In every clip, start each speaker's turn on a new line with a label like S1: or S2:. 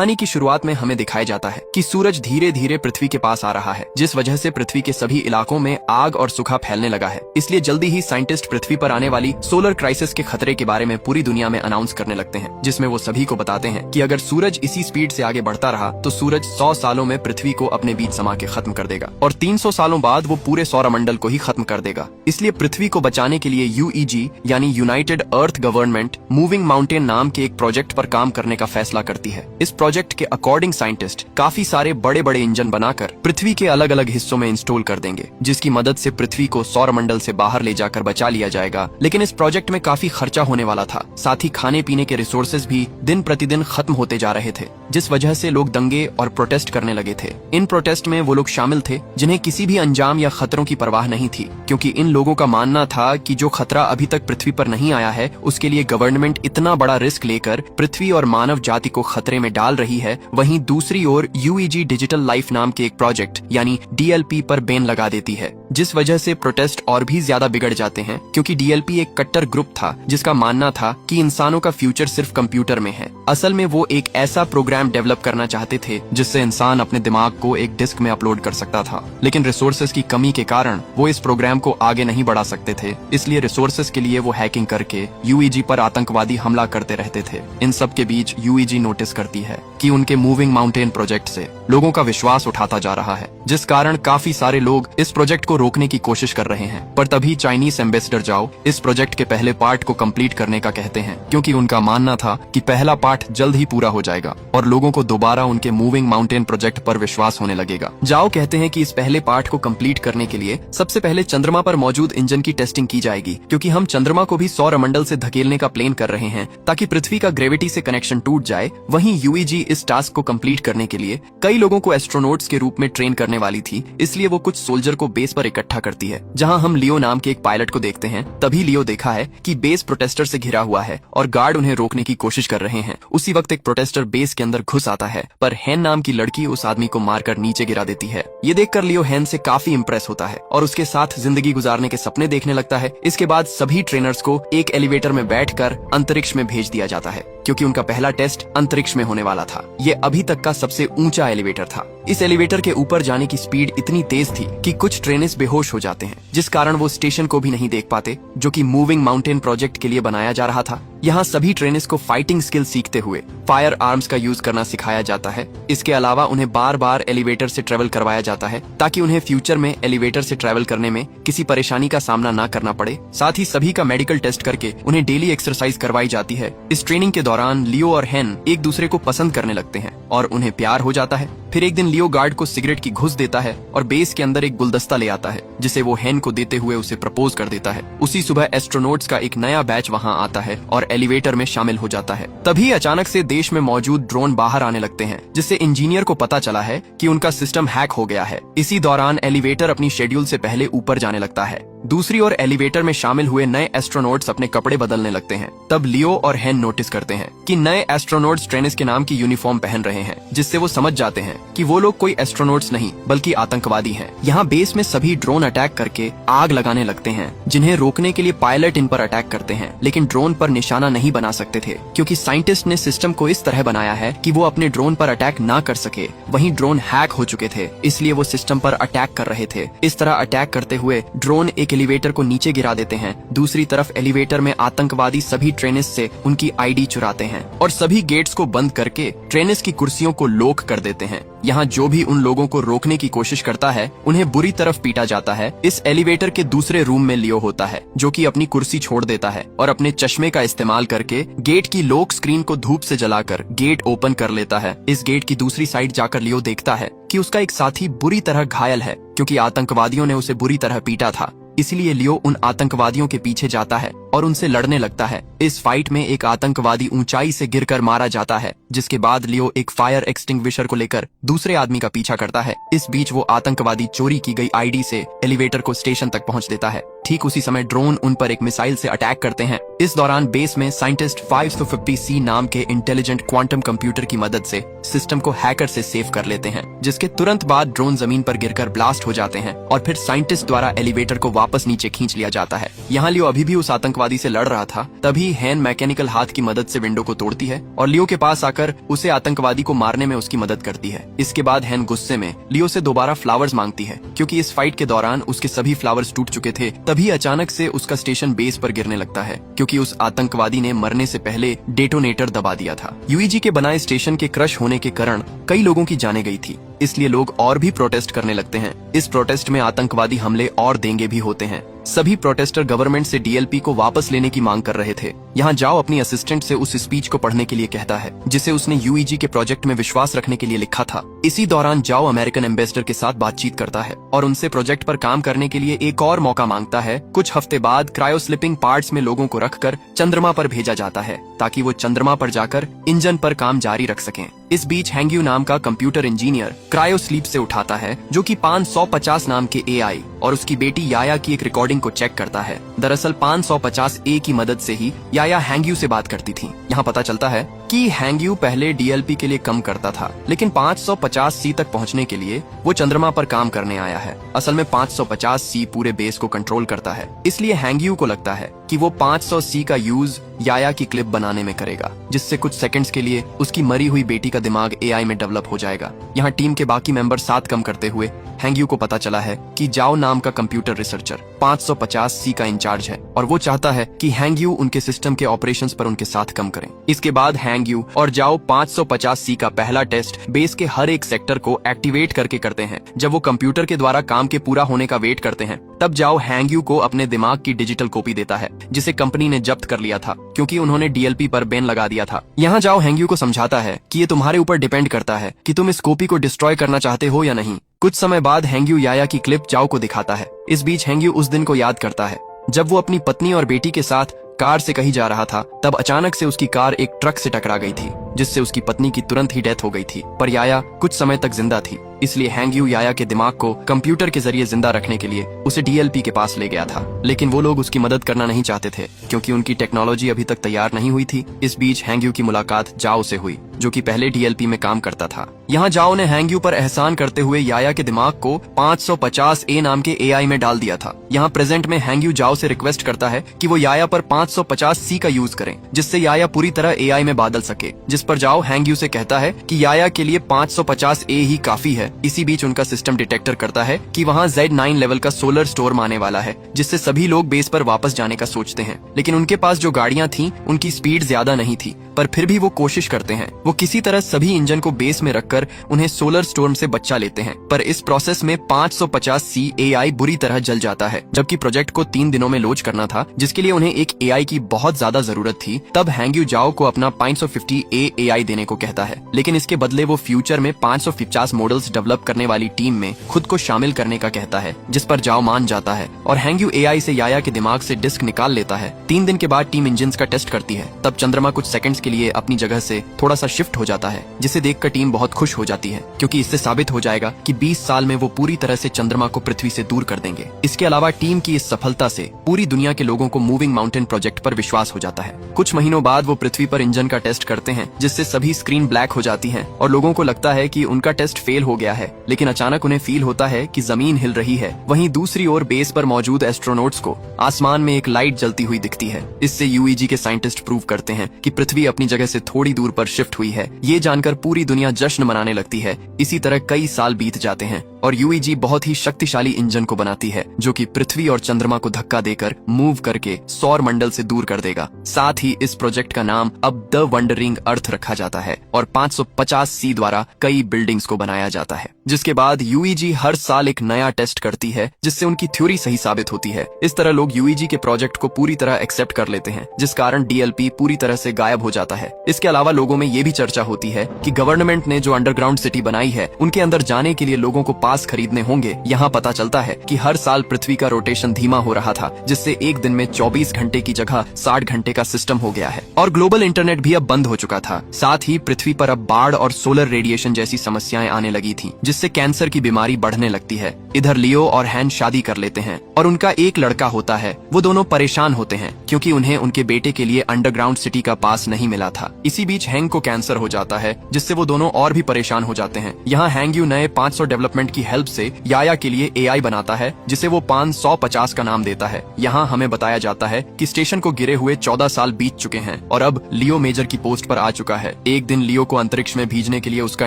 S1: कहानी की शुरुआत में हमें दिखाया जाता है कि सूरज धीरे धीरे पृथ्वी के पास आ रहा है, जिस वजह से पृथ्वी के सभी इलाकों में आग और सूखा फैलने लगा है। इसलिए जल्दी ही साइंटिस्ट पृथ्वी पर आने वाली सोलर क्राइसिस के खतरे के बारे में पूरी दुनिया में अनाउंस करने लगते हैं, जिसमें वो सभी को बताते हैं कि अगर सूरज इसी स्पीड से आगे बढ़ता रहा तो सूरज 100 सालों में पृथ्वी को अपने बीच समा के खत्म कर देगा और 300 सालों बाद वो पूरे सौरमंडल को ही खत्म कर देगा। इसलिए पृथ्वी को बचाने के लिए UEG यानी यूनाइटेड अर्थ गवर्नमेंट मूविंग माउंटेन नाम के एक प्रोजेक्ट पर काम करने का फैसला करती है। इस प्रोजेक्ट के अकॉर्डिंग साइंटिस्ट काफी सारे बड़े बड़े इंजन बनाकर पृथ्वी के अलग अलग हिस्सों में इंस्टॉल कर देंगे, जिसकी मदद से पृथ्वी को सौरमंडल से बाहर ले जाकर बचा लिया जाएगा। लेकिन इस प्रोजेक्ट में काफी खर्चा होने वाला था, साथ ही खाने पीने के रिसोर्सेज भी दिन प्रतिदिन खत्म होते जा रहे थे, जिस वजह से लोग दंगे और प्रोटेस्ट करने लगे थे। इन प्रोटेस्ट में वो लोग शामिल थे जिन्हें किसी भी अंजाम या खतरों की परवाह नहीं थी, क्योंकि इन लोगों का मानना था कि जो खतरा अभी तक पृथ्वी पर नहीं आया है उसके लिए गवर्नमेंट इतना बड़ा रिस्क लेकर पृथ्वी और मानव जाति को खतरे में डाल रही है। वहीं दूसरी ओर UEG डिजिटल लाइफ नाम के एक प्रोजेक्ट यानी DLP पर बैन लगा देती है, जिस वजह से प्रोटेस्ट और भी ज्यादा बिगड़ जाते हैं, क्योंकि DLP एक कट्टर ग्रुप था जिसका मानना था कि इंसानों का फ्यूचर सिर्फ कंप्यूटर में है। असल में वो एक ऐसा प्रोग्राम डेवलप करना चाहते थे जिससे इंसान अपने दिमाग को एक डिस्क में अपलोड कर सकता था, लेकिन रिसोर्सेज की कमी के कारण वो इस प्रोग्राम को आगे नहीं बढ़ा सकते थे। इसलिए रिसोर्सेज के लिए वो हैकिंग करके UEG पर आतंकवादी हमला करते रहते थे। इन सब के बीच UEG नोटिस करती है कि उनके मूविंग माउंटेन प्रोजेक्ट से लोगों का विश्वास उठाता जा रहा है, जिस कारण काफी सारे लोग इस प्रोजेक्ट को रोकने की कोशिश कर रहे हैं। पर तभी चाइनीज एम्बेसडर जाओ इस प्रोजेक्ट के पहले पार्ट को कंप्लीट करने का कहते हैं, क्योंकि उनका मानना था कि पहला पार्ट जल्द ही पूरा हो जाएगा और लोगों को दोबारा उनके मूविंग माउंटेन प्रोजेक्ट पर विश्वास होने लगेगा। जाओ कहते हैं कि इस पहले पार्ट को कंप्लीट करने के लिए सबसे पहले चंद्रमा पर मौजूद इंजन की टेस्टिंग की जाएगी, क्योंकि हम चंद्रमा को भी सौरमंडल से धकेलने का प्लान कर रहे हैं ताकि पृथ्वी का ग्रेविटी से कनेक्शन टूट जाए। वहीं UEG इस टास्क को कंप्लीट करने के लिए कई लोगों को एस्ट्रोनॉट्स के रूप में ट्रेन करने वाली थी, इसलिए वो कुछ सोल्जर को बेस पर इकट्ठा करती है, जहां हम लियो नाम के एक पायलट को देखते हैं। तभी लियो देखा है कि बेस प्रोटेस्टर से घिरा हुआ है और गार्ड उन्हें रोकने की कोशिश कर रहे हैं। उसी वक्त एक प्रोटेस्टर बेस के अंदर घुस आता है, पर हैन नाम की लड़की उस आदमी को मारकर नीचे गिरा देती है। ये देखकर लियो हैन से काफी इंप्रेस होता है और उसके साथ जिंदगी गुजारने के सपने देखने लगता है। इसके बाद सभी ट्रेनर्स को एक एलिवेटर में बैठकर अंतरिक्ष में भेज दिया जाता है, क्योंकि उनका पहला टेस्ट अंतरिक्ष में होने वाला था। ये अभी तक का सबसे ऊंचा एलिवेटर था। इस एलिवेटर के ऊपर जाने की स्पीड इतनी तेज थी कि कुछ ट्रेनें बेहोश हो जाते हैं, जिस कारण वो स्टेशन को भी नहीं देख पाते जो कि मूविंग माउंटेन प्रोजेक्ट के लिए बनाया जा रहा था। यहाँ सभी ट्रेनें को फाइटिंग स्किल सीखते हुए फायर आर्म्स का यूज करना सिखाया जाता है। इसके अलावा उन्हें बार बार एलिवेटर से ट्रेवल करवाया जाता है ताकि उन्हें फ्यूचर में एलिवेटर से ट्रेवल करने में किसी परेशानी का सामना न करना पड़े। साथ ही सभी का मेडिकल टेस्ट करके उन्हें डेली एक्सरसाइज करवाई जाती है। इस ट्रेनिंग के दौरान लियो और हैन एक दूसरे को पसंद करने लगते हैं और उन्हें प्यार हो जाता है। फिर एक दिन लियो गार्ड को सिगरेट की घुस देता है और बेस के अंदर एक गुलदस्ता ले आता है, जिसे वो हैन को देते हुए उसे प्रपोज कर देता है। उसी सुबह एस्ट्रोनॉट्स का एक नया बैच वहाँ आता है और एलिवेटर में शामिल हो जाता है। तभी अचानक से देश में मौजूद ड्रोन बाहर आने लगते हैं, जिससे इंजीनियर को पता चला है कि उनका सिस्टम हैक हो गया है। इसी दौरान एलिवेटर अपनी शेड्यूल से पहले ऊपर जाने लगता है। दूसरी ओर एलिवेटर में शामिल हुए नए एस्ट्रोनॉट्स अपने कपड़े बदलने लगते हैं। तब लियो और हैन नोटिस करते हैं कि नए एस्ट्रोनॉट्स ट्रेनिस के नाम की यूनिफॉर्म पहन रहे हैं, जिससे वो समझ जाते हैं कि वो लोग कोई एस्ट्रोनॉट्स नहीं बल्कि आतंकवादी हैं। यहाँ बेस में सभी ड्रोन अटैक करके आग लगाने लगते हैं, जिन्हें रोकने के लिए पायलट इन पर अटैक करते हैं, लेकिन ड्रोन पर निशाना नहीं बना सकते थे, क्योंकि साइंटिस्ट ने सिस्टम को इस तरह बनाया है कि वो अपने ड्रोन पर अटैक ना कर सके। वहीं ड्रोन हैक हो चुके थे, इसलिए वो सिस्टम पर अटैक कर रहे थे। इस तरह अटैक करते हुए ड्रोन एक एलिवेटर को नीचे गिरा देते हैं। दूसरी तरफ एलिवेटर में आतंकवादी सभी ट्रेनेस से उनकी ID चुराते हैं और सभी गेट्स को बंद करके ट्रेनेस की कुर्सियों को लॉक कर देते हैं। यहाँ जो भी उन लोगों को रोकने की कोशिश करता है उन्हें बुरी तरफ पीटा जाता है। इस एलिवेटर के दूसरे रूम में लियो होता है, जो कि अपनी कुर्सी छोड़ देता है और अपने चश्मे का इस्तेमाल करके गेट की लॉक स्क्रीन को धूप से जलाकर गेट ओपन कर लेता है। इस गेट की दूसरी साइड जाकर लियो देखता है कि उसका एक साथी बुरी तरह घायल है, क्योंकि आतंकवादियों ने उसे बुरी तरह पीटा था। इसलिए लियो उन आतंकवादियों के पीछे जाता है और उनसे लड़ने लगता है। इस फाइट में एक आतंकवादी ऊंचाई से गिरकर मारा जाता है, जिसके बाद लियो एक फायर एक्सटिंग्विशर को लेकर दूसरे आदमी का पीछा करता है। इस बीच वो आतंकवादी चोरी की गई ID से एलिवेटर को स्टेशन तक पहुंच देता है। ठीक उसी समय ड्रोन उन पर एक मिसाइल से अटैक करते हैं। इस दौरान बेस में साइंटिस्ट 550C नाम के इंटेलिजेंट क्वांटम कंप्यूटर की मदद से सिस्टम को हैकर से सेव कर लेते हैं, जिसके तुरंत बाद ड्रोन जमीन पर गिरकर ब्लास्ट हो जाते हैं और फिर साइंटिस्ट द्वारा एलिवेटर को वापस नीचे खींच लिया जाता है। यहाँ लियो अभी भी उस आतंकवादी से लड़ रहा था, तभी हैन मैकेनिकल हाथ की मदद से विंडो को तोड़ती है और लियो के पास आकर उसे आतंकवादी को मारने में उसकी मदद करती है। इसके बाद हैन गुस्से में लियो से दोबारा फ्लावर्स मांगती है, क्योंकि इस फाइट के दौरान उसके सभी फ्लावर्स टूट चुके थे। तभी अचानक से उसका स्टेशन बेस पर गिरने लगता है, क्योंकि उस आतंकवादी ने मरने से पहले डेटोनेटर दबा दिया था। यूईजी के बनाए स्टेशन के क्रश होने के कारण कई लोगों की जाने गई थी, इसलिए लोग और भी प्रोटेस्ट करने लगते हैं। इस प्रोटेस्ट में आतंकवादी हमले और देंगे भी होते हैं। सभी प्रोटेस्टर गवर्नमेंट से डीएलपी को वापस लेने की मांग कर रहे थे। यहाँ जाओ अपनी असिस्टेंट से उस स्पीच को पढ़ने के लिए कहता है, जिसे उसने यूईजी के प्रोजेक्ट में विश्वास रखने के लिए लिखा था। इसी दौरान जाओ अमेरिकन एम्बेसडर के साथ बातचीत करता है और उनसे प्रोजेक्ट पर काम करने के लिए एक और मौका मांगता है। कुछ हफ्ते बाद क्रायोस्लिपिंग पार्ट्स में लोगों को रखकर चंद्रमा पर भेजा जाता है, ताकि वो चंद्रमा पर जाकर इंजन पर काम जारी रख सकें। इस बीच हैंग्यू नाम का कंप्यूटर इंजीनियर क्रायोस्लीप से उठाता है, जो कि 550 नाम के एआई और उसकी बेटी याया की एक रिकॉर्डिंग को चेक करता है। दरअसल 550A की मदद से ही याया हैंग्यू से बात करती थी। यहाँ पता चलता है कि हैंग्यू पहले डीएलपी के लिए कम करता था, लेकिन 550C तक पहुँचने के लिए वो चंद्रमा पर काम करने आया है। असल में 550C पूरे बेस को कंट्रोल करता है, इसलिए हैंग्यू को लगता है कि वो 500C का यूज याया की क्लिप बनाने में करेगा, जिससे कुछ सेकंड्स के लिए उसकी मरी हुई बेटी का दिमाग एआई में डेवलप हो जाएगा। यहाँ टीम के बाकी मेंबर साथ कम करते हुए हैंग्यू को पता चला है कि जाओ नाम का कंप्यूटर रिसर्चर 550C का इंचार्ज है और वो चाहता है कि हैंग्यू उनके सिस्टम के ऑपरेशंस पर उनके साथ कम करें। इसके बाद हैंग्यू और जाओ 550C का पहला टेस्ट बेस के हर एक सेक्टर को एक्टिवेट करके करते हैं। जब वो कंप्यूटर के द्वारा काम के पूरा होने का वेट करते हैं, तब जाओ हैंग्यू को अपने दिमाग की डिजिटल कॉपी देता है, जिसे कंपनी ने जब्त कर लिया था, क्योंकि उन्होंने डीएलपी पर बैन लगा दिया था। यहाँ जाओ हैंग्यू को समझाता है कि ये तुम्हारे ऊपर डिपेंड करता है कि तुम इस कॉपी को डिस्ट्रॉय करना चाहते हो या नहीं। कुछ समय बाद हैंग्यू याया की क्लिप जाओ को दिखाता है। इस बीच हैंग्यू उस दिन को याद करता है जब वो अपनी पत्नी और बेटी के साथ कार से कहीं जा रहा था। तब अचानक से उसकी कार एक ट्रक से टकरा गई थी, जिससे उसकी पत्नी की तुरंत ही डेथ हो गई थी। पर याया कुछ समय तक जिंदा थी, इसलिए हैंग्यू याया के दिमाग को कंप्यूटर के जरिए जिंदा रखने के लिए उसे डीएलपी के पास ले गया था। लेकिन वो लोग उसकी मदद करना नहीं चाहते थे, क्योंकि उनकी टेक्नोलॉजी अभी तक तैयार नहीं हुई थी। इस बीच हैंग्यू की मुलाकात जाओ से हुई, जो कि पहले डीएलपी में काम करता था। यहाँ जाओ ने हैंग्यू पर एहसान करते हुए याया के दिमाग को 550A नाम के एआई में डाल दिया था। यहाँ प्रेजेंट में हैंग्यू जाओ से रिक्वेस्ट करता है कि वो याया पर 550C का यूज करें, जिससे याया पूरी तरह एआई में बदल सके। जिस पर जाओ हैंग्यू से कहता है कि याया के लिए 550A ही काफी है। इसी बीच उनका सिस्टम डिटेक्टर करता है कि वहाँ Z9 लेवल का सोलर स्टॉर्म आने वाला है, जिससे सभी लोग बेस पर वापस जाने का सोचते हैं। लेकिन उनके पास जो गाड़ियाँ थीं, उनकी स्पीड ज्यादा नहीं थी, पर फिर भी वो कोशिश करते हैं। वो किसी तरह सभी इंजन को बेस में रखकर उन्हें सोलर स्टॉर्म से बचा लेते हैं, पर इस प्रोसेस में 550C एआई बुरी तरह जल जाता है। जबकि प्रोजेक्ट को 3 दिनों में लॉन्च करना था, जिसके लिए उन्हें एक एआई की बहुत ज्यादा जरूरत थी। तब हैंग्यू जाओ को अपना 550A एआई देने को कहता है, लेकिन इसके बदले वो फ्यूचर में 550 मॉडल्स डेवलप करने वाली टीम में खुद को शामिल करने का कहता है, जिस पर जाओ मान जाता है और हैंग्यू एआई से याया के दिमाग से डिस्क निकाल लेता है। 3 दिन के बाद टीम इंजन का टेस्ट करती है। तब चंद्रमा कुछ सेकंड्स के लिए अपनी जगह से थोड़ा सा शिफ्ट हो जाता है, जिसे देखकर टीम बहुत खुश हो जाती है, क्योंकि इससे साबित हो जाएगा कि 20 साल में वो पूरी तरह से चंद्रमा को पृथ्वी से दूर कर देंगे। इसके अलावा टीम की इस सफलता से पूरी दुनिया के लोगों को मूविंग माउंटेन प्रोजेक्ट पर विश्वास हो जाता है। कुछ महीनों बाद वो पृथ्वी पर इंजन का टेस्ट करते हैं, जिससे सभी स्क्रीन ब्लैक हो जाती है और लोगों को लगता है कि उनका टेस्ट फेल हो गया है। लेकिन अचानक उन्हें फील होता है कि जमीन हिल रही है। वहीं दूसरी ओर बेस पर मौजूद एस्ट्रोनॉट्स को आसमान में एक लाइट जलती हुई दिखती है। इससे यूईजी के साइंटिस्ट प्रूव करते हैं कि पृथ्वी अपनी जगह से थोड़ी दूर पर शिफ्ट हुई है। ये जानकर पूरी दुनिया जश्न मनाने लगती है। इसी तरह कई साल बीत जाते हैं और यूईजी बहुत ही शक्तिशाली इंजन को बनाती है, जो कि पृथ्वी और चंद्रमा को धक्का देकर मूव करके सौर मंडल से दूर कर देगा। साथ ही इस प्रोजेक्ट का नाम अब द वंडरिंग अर्थ रखा जाता है और 550C द्वारा कई बिल्डिंग्स को बनाया जाता है। जिसके बाद यूईजी हर साल एक नया टेस्ट करती है, जिससे उनकी थ्योरी सही साबित होती है। इस तरह लोग यूईजी के प्रोजेक्ट को पूरी तरह एक्सेप्ट कर लेते हैं, जिस कारण डीएलपी पूरी तरह से गायब हो जाता है। इसके अलावा लोगों में ये भी चर्चा होती है कि गवर्नमेंट ने जो अंडरग्राउंड सिटी बनाई है, उनके अंदर जाने के लिए लोगों को पास खरीदने होंगे। यहाँ पता चलता है कि हर साल पृथ्वी का रोटेशन धीमा हो रहा था, जिससे एक दिन में 24 घंटे की जगह 60 घंटे का सिस्टम हो गया है और ग्लोबल इंटरनेट भी अब बंद हो चुका था। साथ ही पृथ्वी पर अब बाढ़ और सोलर रेडिएशन जैसी समस्याएं आने लगी थी, जिससे कैंसर की बीमारी बढ़ने लगती है। इधर लियो और हैन शादी कर लेते हैं और उनका एक लड़का होता है। वो दोनों परेशान होते हैं क्योंकि उन्हें उनके बेटे के लिए अंडरग्राउंड सिटी का पास नहीं मिला था। इसी बीच हैंग को कैंसर हो जाता है, जिससे वो दोनों और भी परेशान हो जाते हैं। यहाँ हैंगयू नए 500 डेवलपमेंट की हेल्प से याया के लिए एआई बनाता है, जिसे वो 550 का नाम देता है। यहाँ हमें बताया जाता है कि स्टेशन को गिरे हुए 14 साल बीत चुके हैं और अब लियो मेजर की पोस्ट पर आ चुका है। एक दिन लियो को अंतरिक्ष में भेजने के लिए उसका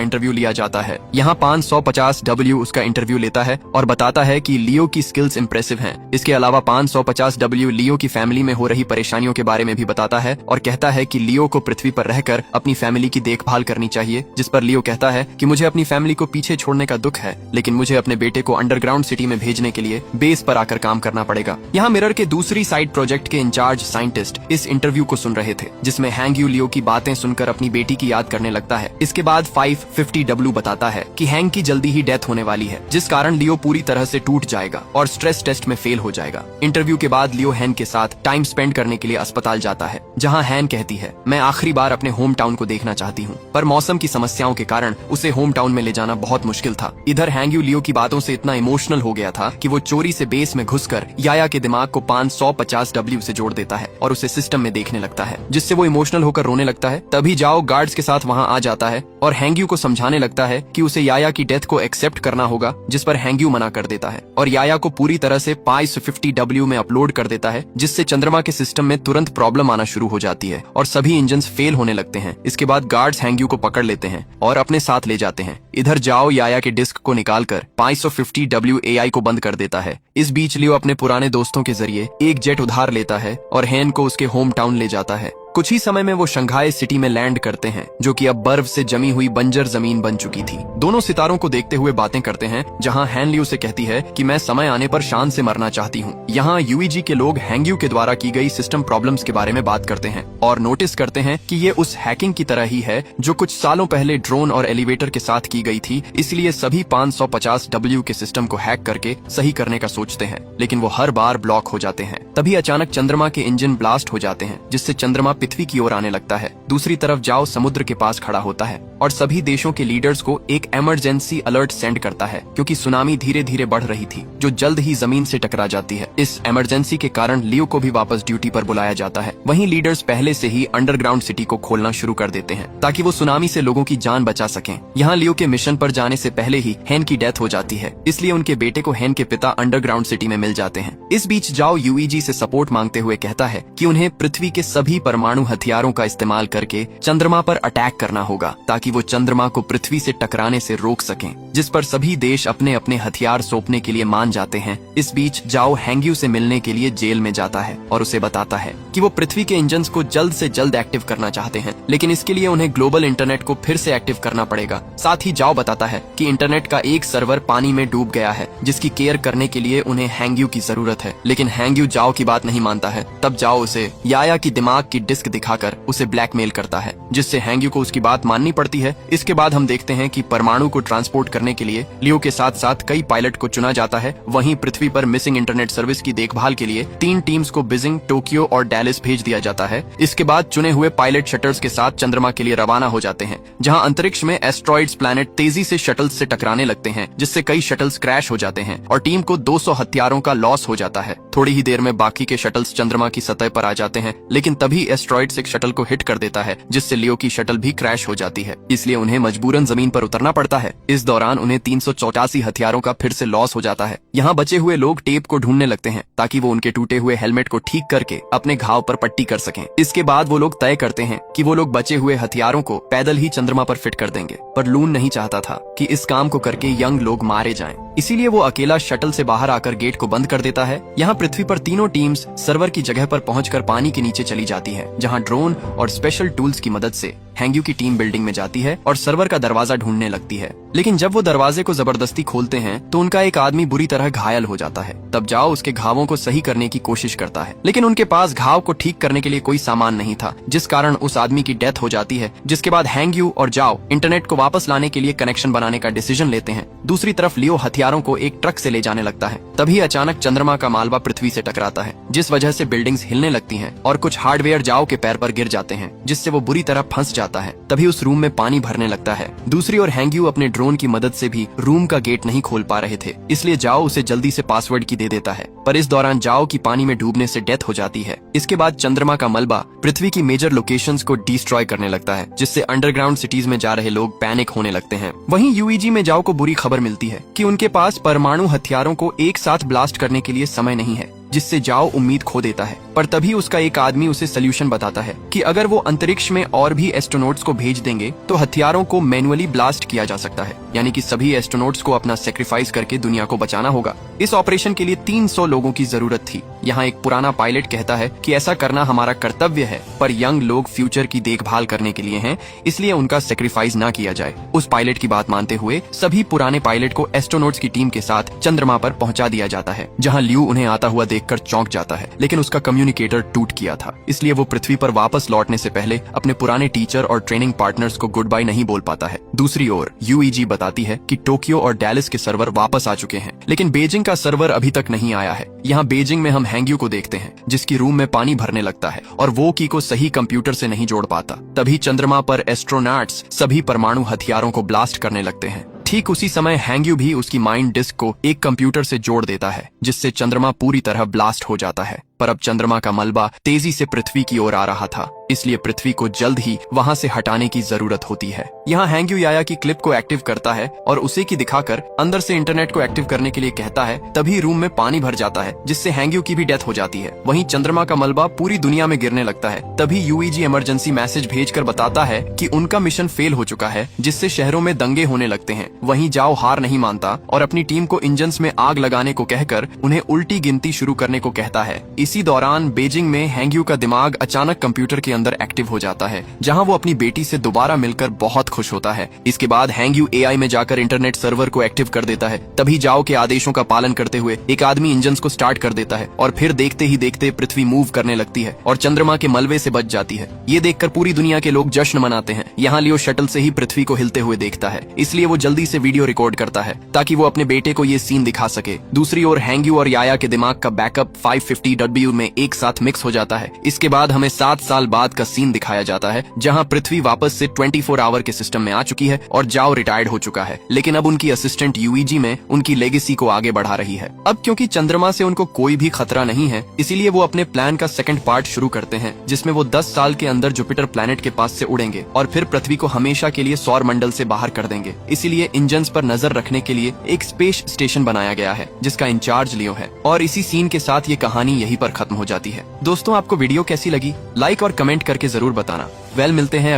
S1: इंटरव्यू लिया जाता है। यहाँ 550W उसका इंटरव्यू लेता है और बताता है कि लियो की स्किल्स इंप्रेसिव हैं। इसके अलावा 550W लियो की फैमिली में हो रही परेशानियों के बारे में भी बताता है और कहता है कि लियो को पृथ्वी पर रहकर अपनी फैमिली की देखभाल करनी चाहिए। जिस पर लियो कहता है कि मुझे अपनी फैमिली को पीछे छोड़ने का दुख है, लेकिन मुझे अपने बेटे को अंडरग्राउंड सिटी में भेजने के लिए बेस पर आकर काम करना पड़ेगा। यहाँ मिरर के दूसरी साइड प्रोजेक्ट के इंचार्ज साइंटिस्ट इस इंटरव्यू को सुन रहे थे, जिसमें हैंगयू लियो की बातें सुनकर अपनी बेटी की याद करने लगता है। इसके बाद 550W बताता है कि हैंग की जल्दी ही डेथ होने वाली है, जिस कारण लियो पूरी तरह से टूट जाएगा और स्ट्रेस टेस्ट में फेल हो जाएगा। इंटरव्यू के बाद लियो हैन के साथ टाइम स्पेंड करने के लिए अस्पताल जाता है, जहां हैन कहती है, मैं आखिरी बार अपने होम टाउन को देखना चाहती हूँ, पर मौसम की समस्याओं के कारण उसे होम टाउन में ले जाना बहुत मुश्किल था। इधर हैंगयू लियो की बातों से इतना इमोशनल हो गया था कि वो चोरी से बेस में घुसकर याया के दिमाग को 550W से जोड़ देता है और उसे सिस्टम में देखने लगता है, जिससे वो इमोशनल होकर रोने लगता है। तभी जाओ गार्ड्स के साथ वहाँ आ जाता है और हैंगयू को समझाने लगता है कि उसे याया की डेथ को एक्सेप्ट करना होगा, जिस पर हैंगयू मना कर देता है और याया को पूरी तरह से 550W में अपलोड कर देता है, जिससे चंद्रमा के सिस्टम में तुरंत प्रॉब्लम आना शुरू हो जाती है और सभी इंजन्स फेल होने लगते हैं। इसके बाद गार्ड्स हैंगयू को पकड़ लेते हैं और अपने साथ ले जाते हैं। इधर जाओ याया के डिस्क को निकालकर 550W एआई को बंद कर देता है। इस बीच लियो अपने पुराने दोस्तों के जरिए एक जेट उधार लेता है और हैन को उसके होम टाउन ले जाता है। कुछ ही समय में वो शंघाई सिटी में लैंड करते हैं, जो कि अब बर्फ से जमी हुई बंजर जमीन बन चुकी थी। दोनों सितारों को देखते हुए बातें करते हैं, जहां हैन लियो से कहती है कि मैं समय आने पर शान से मरना चाहती हूँ। यहाँ यूईजी के लोग हैंगयू के द्वारा की गई सिस्टम प्रॉब्लम्स के बारे में बात करते हैं और नोटिस करते हैं कि ये उस हैकिंग की तरह ही है जो कुछ सालों पहले ड्रोन और एलिवेटर के साथ की गई थी। इसलिए सभी 550W के सिस्टम को हैक करके सही करने का सोचते हैं, लेकिन वो हर बार ब्लॉक हो जाते हैं। तभी अचानक चंद्रमा के इंजन ब्लास्ट हो जाते हैं, जिससे चंद्रमा पृथ्वी की ओर आने लगता है। दूसरी तरफ जाओ समुद्र के पास खड़ा होता है और सभी देशों के लीडर्स को एक इमरजेंसी अलर्ट सेंड करता है, क्योंकि सुनामी धीरे धीरे बढ़ रही थी, जो जल्द ही जमीन से टकरा जाती है। इस इमरजेंसी के कारण लियो को भी वापस ड्यूटी पर बुलाया जाता है। वहीं लीडर्स पहले से ही अंडरग्राउंड सिटी को खोलना शुरू कर देते हैं, ताकि वो सुनामी से लोगों की जान बचा सकें। यहाँ लियो के मिशन पर जाने से पहले ही हैन की डेथ हो जाती है, इसलिए उनके बेटे को हैन के पिता अंडरग्राउंड सिटी में मिल जाते हैं। इस बीच जाओ यूईजी से सपोर्ट मांगते हुए कहता है कि उन्हें पृथ्वी के सभी परमाणु हथियारों का इस्तेमाल करके चंद्रमा पर अटैक करना होगा, ताकि वो चंद्रमा को पृथ्वी से टकराने से रोक सकें, जिस पर सभी देश अपने अपने हथियार सौंपने के लिए मान जाते हैं। इस बीच जाओ हैंगयू से मिलने के लिए जेल में जाता है और उसे बताता है कि वो पृथ्वी के इंजन्स को जल्द से जल्द एक्टिव करना चाहते हैं, लेकिन इसके लिए उन्हें ग्लोबल इंटरनेट को फिर से एक्टिव करना पड़ेगा। साथ ही जाओ बताता है कि इंटरनेट का एक सर्वर पानी में डूब गया है, जिसकी केयर करने के लिए उन्हें हैंगयू की जरूरत है, लेकिन हैंगयू जाओ की बात नहीं मानता है। तब जाओ उसे याया की दिमाग की डिस्क दिखाकर उसे ब्लैकमेल करता है, जिससे हैंगयू को उसकी बात माननी पड़ती है। इसके बाद हम देखते हैं कि परमाणु को ट्रांसपोर्ट करने के लिए लियो के साथ साथ कई पायलट को चुना जाता है। वहीं पृथ्वी पर मिसिंग इंटरनेट सर्विस की देखभाल के लिए 3 टीम्स को बीजिंग, टोक्यो और डैलिस भेज दिया जाता है। इसके बाद चुने हुए पायलट शटल्स के साथ चंद्रमा के लिए रवाना हो जाते हैं, जहां अंतरिक्ष में एस्ट्रॉइड्स प्लैनेट तेजी से शटल्स से टकराने लगते हैं, जिससे कई शटल्स क्रैश हो जाते हैं और टीम को 200 हथियारों का लॉस हो जाता है। थोड़ी ही देर में बाकी के शटल्स चंद्रमा की सतह पर आ जाते हैं, लेकिन तभी एस्ट्रॉइड्स एक शटल को हिट कर देता है, जिससे लियो की शटल भी क्रैश हो जाती है, इसलिए उन्हें मजबूरन जमीन पर उतरना पड़ता है। इस दौरान उन्हें 384 हथियारों का फिर से लॉस हो जाता है। यहाँ बचे हुए लोग टेप को ढूंढने लगते हैं, ताकि वो उनके टूटे हुए हेलमेट को ठीक करके अपने घाव पर पट्टी कर सकें। इसके बाद वो लोग तय करते हैं कि वो लोग बचे हुए हथियारों को पैदल ही चंद्रमा पर फिट कर देंगे, पर लून नहीं चाहता था कि इस काम को करके यंग लोग मारे जाएं। इसीलिए वो अकेला शटल से बाहर आकर गेट को बंद कर देता है। यहाँ पृथ्वी पर तीनों टीम्स सर्वर की जगह पर पहुंचकर पानी के नीचे चली जाती है, जहाँ ड्रोन और स्पेशल टूल्स की मदद से हैंग्यू की टीम बिल्डिंग में जाती है और सर्वर का दरवाजा ढूंढने लगती है। लेकिन जब वो दरवाजे को जबरदस्ती खोलते हैं तो उनका एक आदमी बुरी तरह घायल हो जाता है। तब जाओ उसके घावों को सही करने की कोशिश करता है, लेकिन उनके पास घाव को ठीक करने के लिए कोई सामान नहीं था, जिस कारण उस आदमी की डेथ हो जाती है। जिसके बाद हैंग्यू और जाओ इंटरनेट को वापस लाने के लिए कनेक्शन बनाने का डिसीजन लेते हैं। दूसरी तरफ लियो हथियारों को एक ट्रक से ले जाने लगता है। तभी अचानक चंद्रमा का मालवा पृथ्वी से टकराता है, जिस वजह से बिल्डिंग्स हिलने लगती हैं और कुछ हार्डवेयर जाओ के पैर पर गिर जाते हैं, जिससे वो बुरी तरह फंस जाता है। तभी उस रूम में पानी भरने लगता है। दूसरी ओर हैंग्यू अपने ड्रोन की मदद से भी रूम का गेट नहीं खोल पा रहे थे, इसलिए जाओ उसे जल्दी से पासवर्ड की दे देता है। पर इस दौरान जाओ की पानी में डूबने से डेथ हो जाती है। इसके बाद चंद्रमा का मलबा पृथ्वी की मेजर लोकेशंस को डिस्ट्रॉय करने लगता है, जिससे अंडरग्राउंड सिटीज में जा रहे लोग पैनिक होने लगते हैं। वहीं यूईजी में जाओ को बुरी खबर मिलती है कि उनके पास परमाणु हथियारों को एक साथ ब्लास्ट करने के लिए समय नहीं है, जिससे जाओ उम्मीद खो देता है। पर तभी उसका एक आदमी उसे सोल्यूशन बताता है कि अगर वो अंतरिक्ष में और भी एस्ट्रोनॉट्स को भेज देंगे तो हथियारों को मैनुअली ब्लास्ट किया जा सकता है, यानी कि सभी एस्ट्रोनॉट्स को अपना सेक्रीफाइस करके दुनिया को बचाना होगा। इस ऑपरेशन के लिए 300 लोगों की जरूरत थी। यहाँ एक पुराना पायलट कहता है कि ऐसा करना हमारा कर्तव्य है, पर यंग लोग फ्यूचर की देखभाल करने के लिए हैं, इसलिए उनका सेक्रीफाइस ना किया जाए। उस पायलट की बात मानते हुए सभी पुराने पायलट को एस्ट्रोनॉट्स की टीम के साथ चंद्रमा पर पहुंचा दिया जाता है, जहाँ ल्यू उन्हें आता हुआ देखकर चौंक जाता है, लेकिन उसका कम्युनिकेटर टूट गया था, इसलिए वो पृथ्वी पर वापस लौटने से पहले अपने पुराने टीचर और ट्रेनिंग पार्टनर्स को गुड बाय नहीं बोल पाता है। दूसरी ओर यूईजी बताती है कि टोक्यो और डैलिस के सर्वर वापस आ चुके हैं, लेकिन बीजिंग का सर्वर अभी तक नहीं आया है। यहाँ बीजिंग में हम हैंग्यू को देखते हैं, जिसकी रूम में पानी भरने लगता है और वो की को सही कंप्यूटर से नहीं जोड़ पाता। तभी चंद्रमा पर एस्ट्रोनॉट्स सभी परमाणु हथियारों को ब्लास्ट करने लगते हैं। ठीक उसी समय हैंग्यू भी उसकी माइंड डिस्क को एक कंप्यूटर से जोड़ देता है, जिससे चंद्रमा पूरी तरह ब्लास्ट हो जाता है। पर अब चंद्रमा का मलबा तेजी से पृथ्वी की ओर आ रहा था, इसलिए पृथ्वी को जल्द ही वहां से हटाने की जरूरत होती है। यहाँ हैंग्यू याया की क्लिप को एक्टिव करता है और उसे की दिखाकर अंदर से इंटरनेट को एक्टिव करने के लिए कहता है। तभी रूम में पानी भर जाता है, जिससे हैंग्यू की भी डेथ हो जाती है। वहीं चंद्रमा का मलबा पूरी दुनिया में गिरने लगता है। तभी यूईजी इमरजेंसी मैसेज भेजकर बताता है कि उनका मिशन फेल हो चुका है, जिससे शहरों में दंगे होने लगते हैं। वहीं जाओ हार नहीं मानता और अपनी टीम को इंजन्स में आग लगाने को कहकर उन्हें उल्टी गिनती शुरू करने को कहता है। इसी दौरान बीजिंग में हैंग्यू का दिमाग अचानक कंप्यूटर के अंदर एक्टिव हो जाता है, जहां वो अपनी बेटी से दोबारा मिलकर बहुत खुश होता है। इसके बाद हैंग्यू एआई में जाकर इंटरनेट सर्वर को एक्टिव कर देता है। तभी जाओ के आदेशों का पालन करते हुए एक आदमी इंजन्स को स्टार्ट कर देता है और फिर देखते ही देखते पृथ्वी मूव करने लगती है और चंद्रमा के मलबे से बच जाती है। ये देखकर पूरी दुनिया के लोग जश्न मनाते हैं। यहाँ लियो शटल से ही पृथ्वी को हिलते हुए देखता है, इसलिए वो जल्दी से वीडियो रिकॉर्ड करता है ताकि वो अपने बेटे को ये सीन दिखा सके। दूसरी ओर हैंग्यू और याया के दिमाग का बैकअप 550W में एक साथ मिक्स हो जाता है। इसके बाद हमें 7 साल बाद का सीन दिखाया जाता है, जहां पृथ्वी वापस से 24 आवर के सिस्टम में आ चुकी है और जाओ रिटायर्ड हो चुका है, लेकिन अब उनकी असिस्टेंट यूईजी में उनकी लेगेसी को आगे बढ़ा रही है। अब क्योंकि चंद्रमा से उनको कोई भी खतरा नहीं है, इसीलिए वो अपने प्लान का सेकंड पार्ट शुरू करते हैं, जिसमें वो 10 साल के अंदर जुपिटर प्लैनेट के पास से उड़ेंगे और फिर पृथ्वी को हमेशा के लिए सौर मंडल से बाहर कर देंगे। इसीलिए इंजन्स पर नजर रखने के लिए एक स्पेस स्टेशन बनाया गया है, जिसका इंचार्ज लियो है। और इसी सीन के साथ ये कहानी यहीं पर खत्म हो जाती है। दोस्तों, आपको वीडियो कैसी लगी? लाइक और कमेंट करके जरूर बताना। मिलते हैं